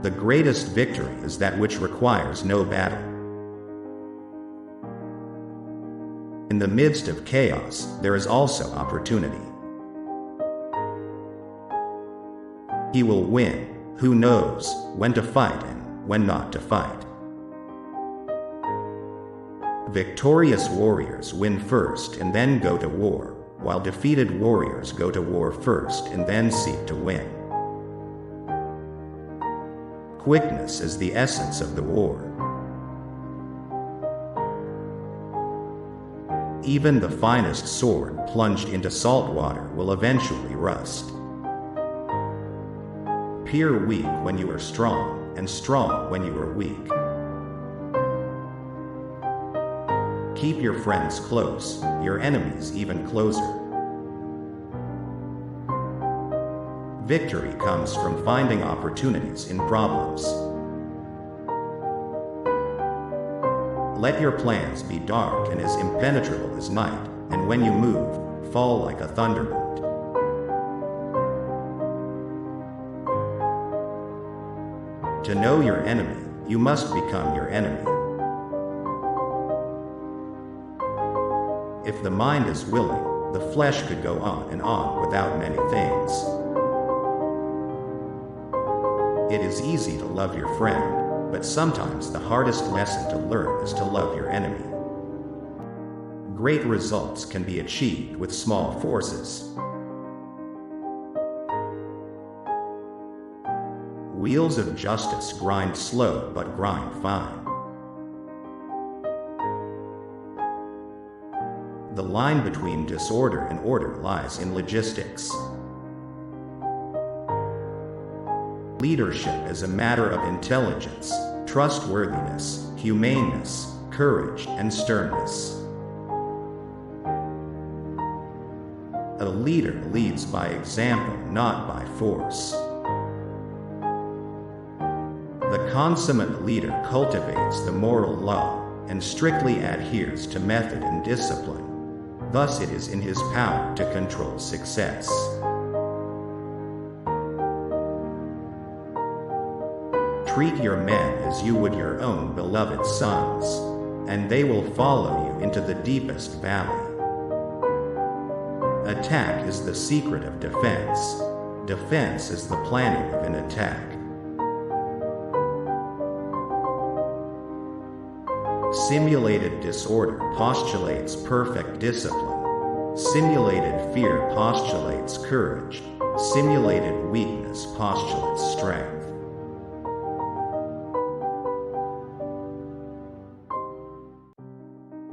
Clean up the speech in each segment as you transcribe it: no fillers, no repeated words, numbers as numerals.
The greatest victory is that which requires no battle. In the midst of chaos, there is also opportunity. He will win who knows when to fight and when not to fight. Victorious warriors win first and then go to war, while defeated warriors go to war first and then seek to win. Quickness is the essence of the war. Even the finest sword plunged into salt water will eventually rust. Appear weak when you are strong, and strong when you are weak. Keep your friends close, your enemies even closer. Victory comes from finding opportunities in problems. Let your plans be dark and as impenetrable as night, and when you move, fall like a thunderbolt. To know your enemy, you must become your enemy. If the mind is willing, the flesh could go on and on without many things. It is easy to love your friend, but sometimes the hardest lesson to learn is to love your enemy. Great results can be achieved with small forces. Wheels of justice grind slow but grind fine. The line between disorder and order lies in logistics. Leadership is a matter of intelligence, trustworthiness, humaneness, courage, and sternness. A leader leads by example, not by force. The consummate leader cultivates the moral law and strictly adheres to method and discipline. Thus it is in his power to control success. Treat your men as you would your own beloved sons, and they will follow you into the deepest valley. Attack is the secret of defense. Defense is the planning of an attack. Simulated disorder postulates perfect discipline. Simulated fear postulates courage. Simulated weakness postulates strength.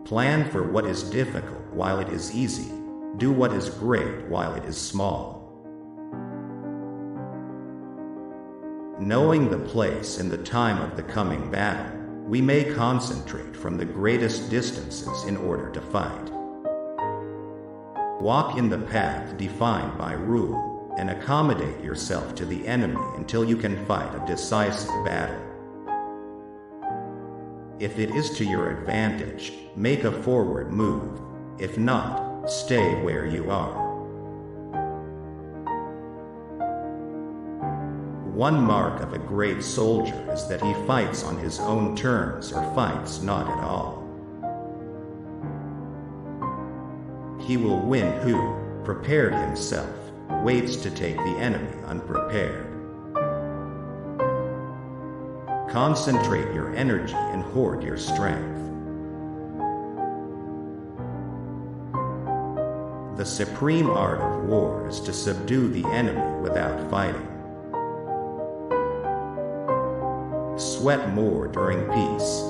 Plan for what is difficult while it is easy. Do what is great while it is small. Knowing the place and the time of the coming battle, we may concentrate from the greatest distances in order to fight. Walk in the path defined by rule, and accommodate yourself to the enemy until you can fight a decisive battle. If it is to your advantage, make a forward move. If not, stay where you are. One mark of a great soldier is that he fights on his own terms or fights not at all. He will win who, prepared himself, waits to take the enemy unprepared. Concentrate your energy and hoard your strength. The supreme art of war is to subdue the enemy without fighting. Sweat more during peace.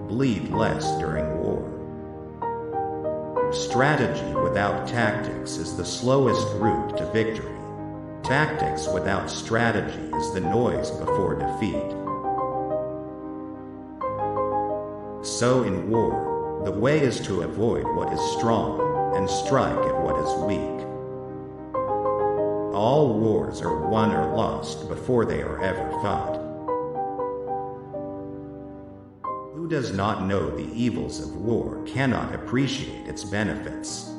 Bleed less during war. Strategy without tactics is the slowest route to victory. Tactics without strategy is the noise before defeat. So in war, the way is to avoid what is strong and strike at what is weak. All wars are won or lost before they are ever fought. Who does not know the evils of war cannot appreciate its benefits.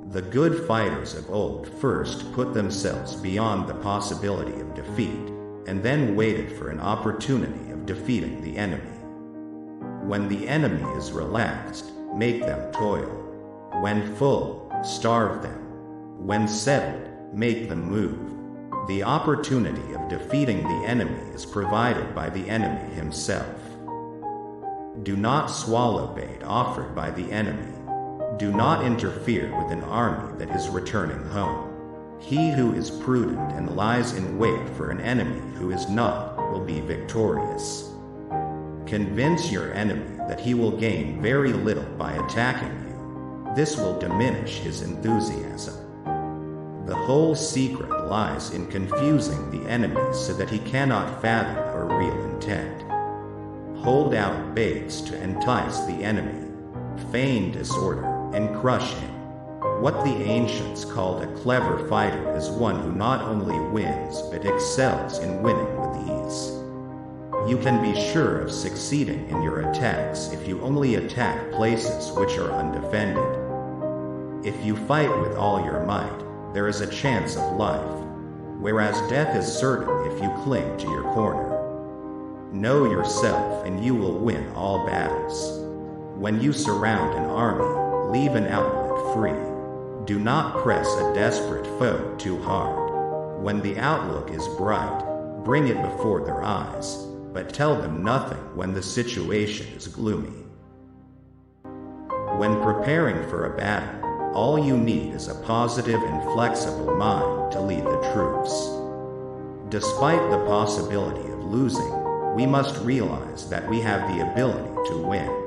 The good fighters of old first put themselves beyond the possibility of defeat, and then waited for an opportunity of defeating the enemy. When the enemy is relaxed, make them toil. When full, starve them. When settled, make them move. The opportunity of defeating the enemy is provided by the enemy himself. Do not swallow bait offered by the enemy. Do not interfere with an army that is returning home. He who is prudent and lies in wait for an enemy who is not, will be victorious. Convince your enemy that he will gain very little by attacking you. This will diminish his enthusiasm. The whole secret lies in confusing the enemy so that he cannot fathom our real intent. Hold out baits to entice the enemy. Feign disorder and crush him. What the ancients called a clever fighter is one who not only wins but excels in winning with ease. You can be sure of succeeding in your attacks if you only attack places which are undefended. If you fight with all your might, there is a chance of life, whereas death is certain if you cling to your corner. Know yourself and you will win all battles. When you surround an army, leave an outlet free. Do not press a desperate foe too hard. When the outlook is bright, bring it before their eyes, but tell them nothing when the situation is gloomy. When preparing for a battle, all you need is a positive and flexible mind to lead the troops. Despite the possibility of losing, we must realize that we have the ability to win.